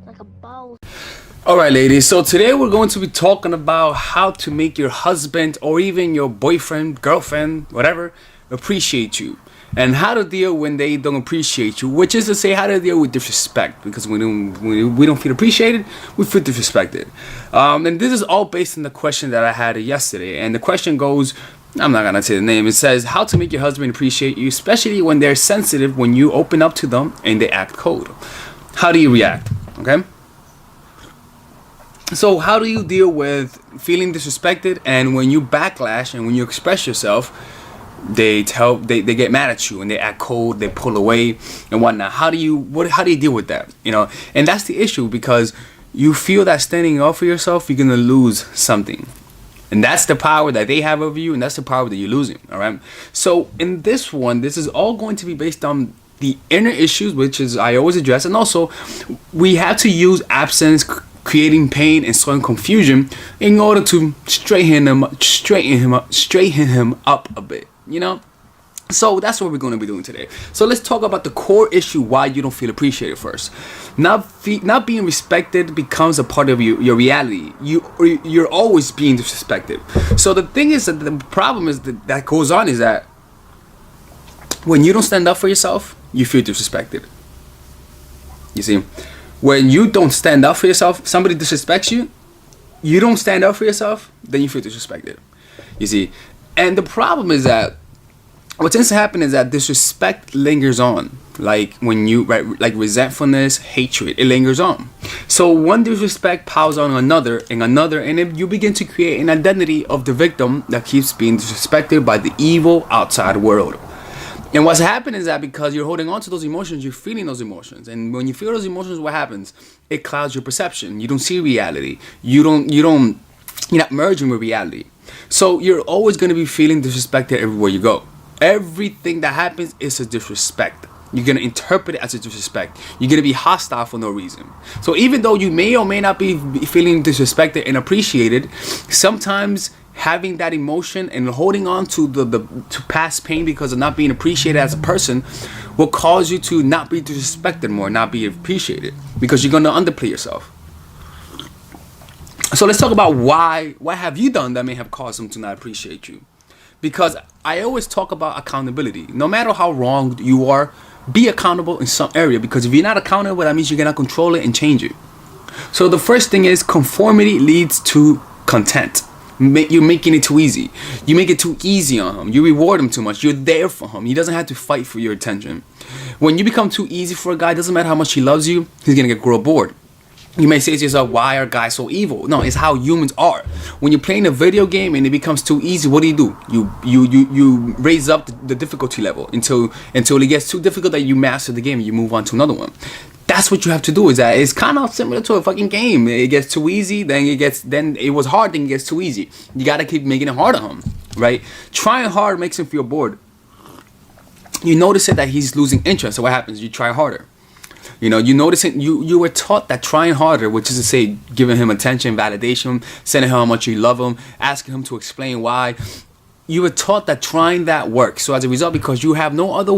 like a boss. Alright ladies, so today we're going to be talking about how to make your husband or even your boyfriend, girlfriend, whatever, appreciate you. And how to deal when they don't appreciate you, which is to say how to deal with disrespect. Because when we don't feel appreciated, we feel disrespected. And this is all based on the question that I had yesterday. And the question goes, I'm not gonna say the name. It says how to make your husband appreciate you, especially when they're sensitive when you open up to them and they act cold. How do you react? Okay. So how do you deal with feeling disrespected and when you backlash and when you express yourself, they get mad at you and they act cold, they pull away and whatnot. How do you deal with that? You know, and that's the issue, because you feel that standing up for yourself, you're gonna lose something. And that's the power that they have over you, and that's the power that you're losing. All right. So in this one, this is all going to be based on the inner issues, which is I always address, and also we have to use absence, creating pain and sowing confusion in order to straighten him up a bit. You know. So that's what we're going to be doing today. So let's talk about the core issue why you don't feel appreciated first. Not being respected becomes a part of your reality. You're always being disrespected. So the thing is that the problem is that goes on is that when you don't stand up for yourself, you feel disrespected. You see, when you don't stand up for yourself, somebody disrespects you, you don't stand up for yourself, then you feel disrespected. You see, and the problem is that what tends to happen is that disrespect lingers on, like when you like resentfulness, hatred, it lingers on. So one disrespect piles on another, and then you begin to create an identity of the victim that keeps being disrespected by the evil outside world. And what's happening is that because you're holding on to those emotions, you're feeling those emotions, and when you feel those emotions, what happens? It clouds your perception. You don't see reality. You're not merging with reality. So you're always going to be feeling disrespected everywhere you go. Everything that happens is a disrespect. You're going to interpret it as a disrespect. You're going to be hostile for no reason. So even though you may or may not be feeling disrespected and appreciated, sometimes having that emotion and holding on to to past pain because of not being appreciated as a person will cause you to not be disrespected more, not be appreciated, because you're going to underplay yourself. So let's talk about what have you done that may have caused them to not appreciate you. Because I always talk about accountability. No matter how wrong you are, be accountable in some area. Because if you're not accountable, that means you cannot control it and change it. So the first thing is conformity leads to content. You're making it too easy. You make it too easy on him. You reward him too much. You're there for him. He doesn't have to fight for your attention. When you become too easy for a guy, it doesn't matter how much he loves you, he's going to grow bored. You may say to yourself, why are guys so evil? No, it's how humans are. When you're playing a video game and it becomes too easy, what do? You raise up the difficulty level until it gets too difficult that you master the game and you move on to another one. That's what you have to do. Is that it's kind of similar to a fucking game. It gets too easy, then it was hard, then it gets too easy. You gotta keep making it harder on him, right? Trying hard makes him feel bored. You notice it that he's losing interest. So what happens? You try harder. You know, you notice it, you were taught that trying harder, which is to say giving him attention, validation, sending him how much you love him, asking him to explain why. You were taught that trying that works. So as a result, because you have no other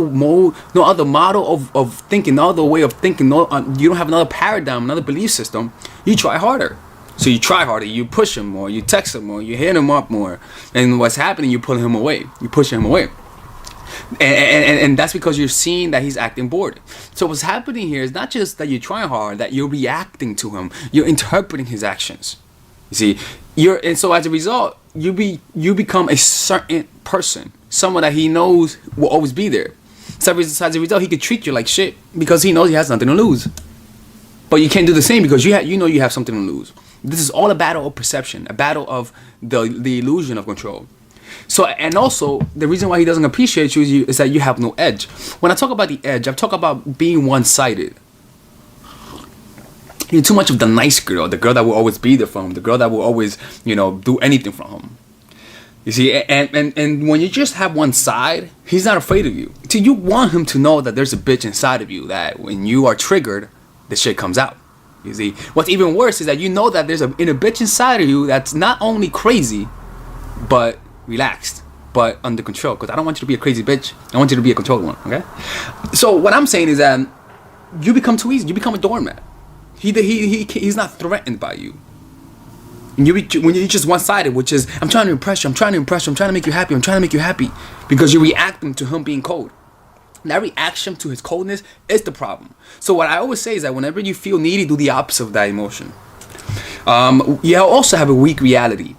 model of thinking, no other way of thinking, you don't have another paradigm, another belief system, you try harder. So you try harder, you push him more, you text him more, you hit him up more. And what's happening, you pull him away, you push him away. And that's because you're seeing that he's acting bored. So what's happening here is not just that you're trying hard, that you're reacting to him, you're interpreting his actions. You see, and so as a result, you become a certain person, someone that he knows will always be there. So as a result, he could treat you like shit because he knows he has nothing to lose. But you can't do the same because you know you have something to lose. This is all a battle of perception, a battle of the illusion of control. So, and also, the reason why he doesn't appreciate you is that you have no edge. When I talk about the edge, I'm talking about being one-sided. You're too much of the nice girl, the girl that will always be there for him, the girl that will always, do anything for him. You see, and when you just have one side, he's not afraid of you. So you want him to know that there's a bitch inside of you, that when you are triggered, the shit comes out. You see, what's even worse is that you know that there's a bitch inside of you that's not only crazy, but relaxed, but under control. Because I don't want you to be a crazy bitch. I want you to be a controlled one. Okay. So what I'm saying is that you become too easy. You become a doormat. He's not threatened by you. And when you're just one-sided, which is, I'm trying to impress you, I'm trying to impress you, I'm trying to make you happy, I'm trying to make you happy, because you're reacting to him being cold. That reaction to his coldness is the problem. So what I always say is that whenever you feel needy, do the opposite of that emotion. You also have a weak reality.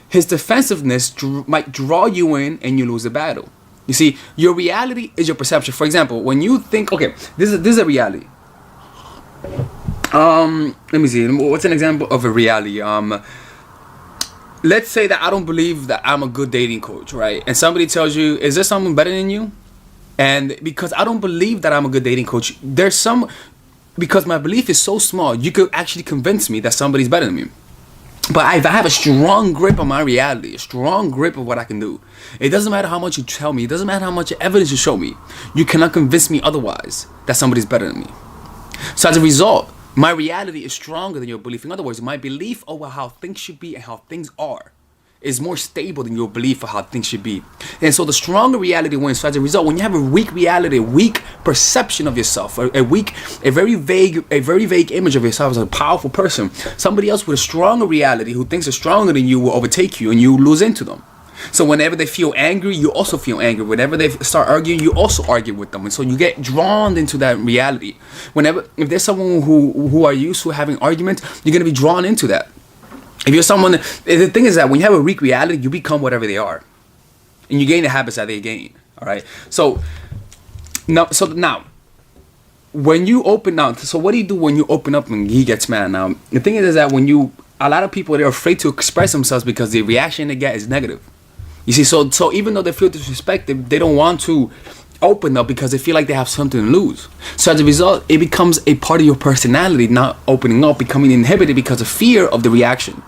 His defensiveness might draw you in and you lose the battle. You see, your reality is your perception. For example, when you think, okay, this is a reality. Let me see. What's an example of a reality? Let's say that I don't believe that I'm a good dating coach, right? And somebody tells you, is there someone better than you? And because I don't believe that I'm a good dating coach, because my belief is so small, you could actually convince me that somebody's better than me. But if I have a strong grip on my reality, a strong grip of what I can do, it doesn't matter how much you tell me, it doesn't matter how much evidence you show me, you cannot convince me otherwise that somebody's better than me. So as a result, my reality is stronger than your belief. In other words, my belief over how things should be and how things are is more stable than your belief of how things should be. And so the stronger reality wins. So as a result, when you have a weak reality, a weak perception of yourself, a very vague image of yourself as a powerful person, somebody else with a stronger reality who thinks they're stronger than you will overtake you and you lose into them. So whenever they feel angry, you also feel angry. Whenever they start arguing, you also argue with them. And so you get drawn into that reality. If there's someone who are used to having arguments, you're going to be drawn into that. If you're someone, the thing is that when you have a weak reality, you become whatever they are, and you gain the habits that they gain. All right. So now, when you open up, so what do you do when you open up and he gets mad? Now, the thing is that a lot of people, they're afraid to express themselves because the reaction they get is negative. You see, so even though they feel disrespected, they don't want to open up because they feel like they have something to lose. So as a result, it becomes a part of your personality not opening up, becoming inhibited because of fear of the reaction.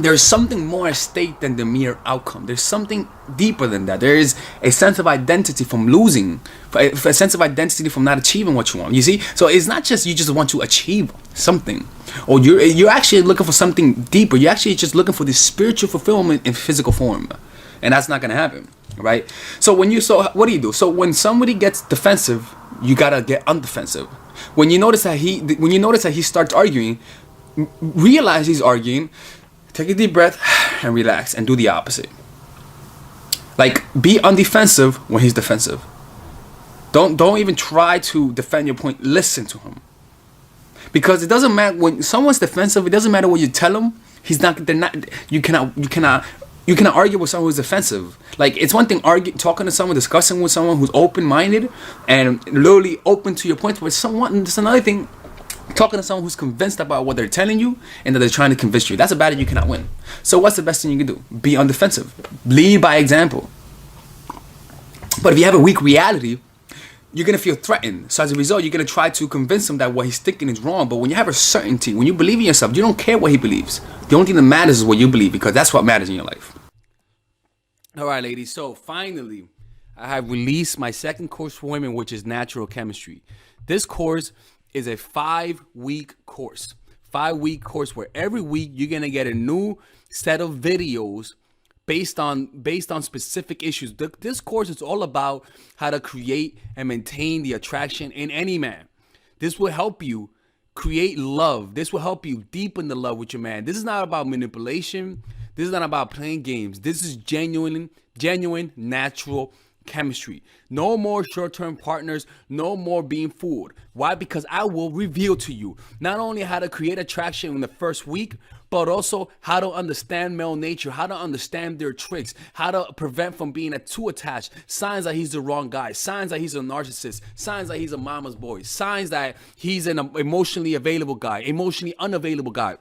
There's something more at stake than the mere outcome. There's something deeper than that. There is a sense of identity from losing, a sense of identity from not achieving what you want. You see, so it's not just you just want to achieve something, or you're actually looking for something deeper. You're actually just looking for this spiritual fulfillment in physical form, and that's not gonna happen, right? So what do you do? So when somebody gets defensive, you gotta get undefensive. When you notice that he starts arguing, realize he's arguing. Take a deep breath and relax and do the opposite. Like, be undefensive when he's defensive. Don't even try to defend your point. Listen to him. Because it doesn't matter when someone's defensive, it doesn't matter what you tell him. You cannot argue with someone who's defensive. Like, it's one thing talking to someone, discussing with someone who's open-minded and literally open to your points, but it's another thing talking to someone who's convinced about what they're telling you and that they're trying to convince you. That's a battle you cannot win. So what's the best thing you can do? Be undefensive. Lead by example. But if you have a weak reality, you're going to feel threatened. So as a result, you're going to try to convince him that what he's thinking is wrong. But when you have a certainty, when you believe in yourself, you don't care what he believes. The only thing that matters is what you believe, because that's what matters in your life. All right, ladies. So finally, I have released my second course for women, which is natural chemistry. This course is a 5-week course. 5-week course where every week you're gonna get a new set of videos based on specific issues. This course is all about how to create and maintain the attraction in any man. This will help you create love. This will help you deepen the love with your man. This is not about manipulation. This is not about playing games. This is genuine, natural chemistry. No more short-term partners, no more being fooled. Why? Because I will reveal to you not only how to create attraction in the first week, but also how to understand male nature, how to understand their tricks, how to prevent from being too attached, signs that he's the wrong guy, signs that he's a narcissist, signs that he's a mama's boy, signs that he's an emotionally available guy, emotionally unavailable guy.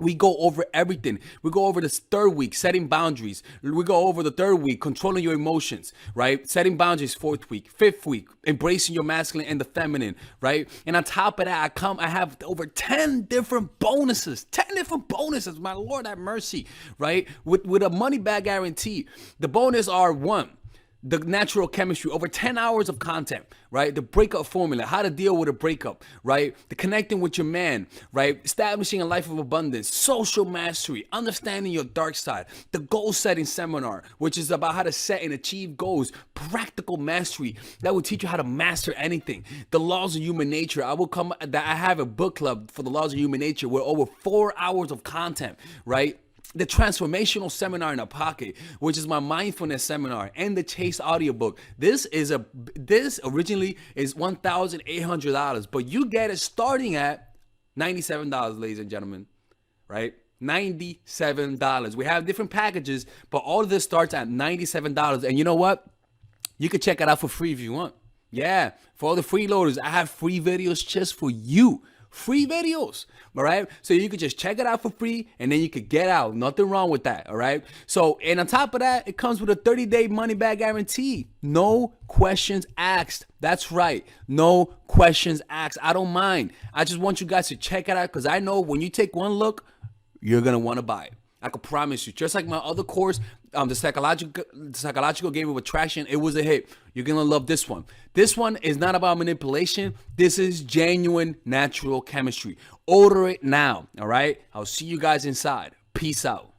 We go over everything. We go over this 3rd week, setting boundaries. We go over the 3rd week, controlling your emotions, right? Setting boundaries, 4th week. 5th week, embracing your masculine and the feminine, right? And on top of that, I have over 10 different bonuses. 10 different bonuses, my Lord have mercy, right? With a money back guarantee. The bonus are 1, the natural chemistry, over 10 hours of content, right? The breakup formula, how to deal with a breakup, right? The connecting with your man, right? Establishing a life of abundance, social mastery, understanding your dark side, the goal setting seminar, which is about how to set and achieve goals, practical mastery that will teach you how to master anything, the laws of human nature. I have a book club for the laws of human nature with over 4 hours of content, right? The transformational seminar in a pocket, which is my mindfulness seminar, and the Chase audiobook. This originally is $1,800, but you get it starting at $97, ladies and gentlemen, right? $97. We have different packages, but all of this starts at $97. And you know what? You can check it out for free if you want. Yeah, for all the freeloaders, I have free videos just for you. Free videos, all right? So you could just check it out for free, and then you could get out. Nothing wrong with that, all right? So, and on top of that, it comes with a 30-day money-back guarantee. No questions asked. That's right. No questions asked. I don't mind. I just want you guys to check it out, because I know when you take one look, you're going to want to buy it. I can promise you. Just like my other course, the psychological game of attraction, it was a hit. You're gonna love this one. This one is not about manipulation. This is genuine natural chemistry. Order it now. All right. I'll see you guys inside. Peace out.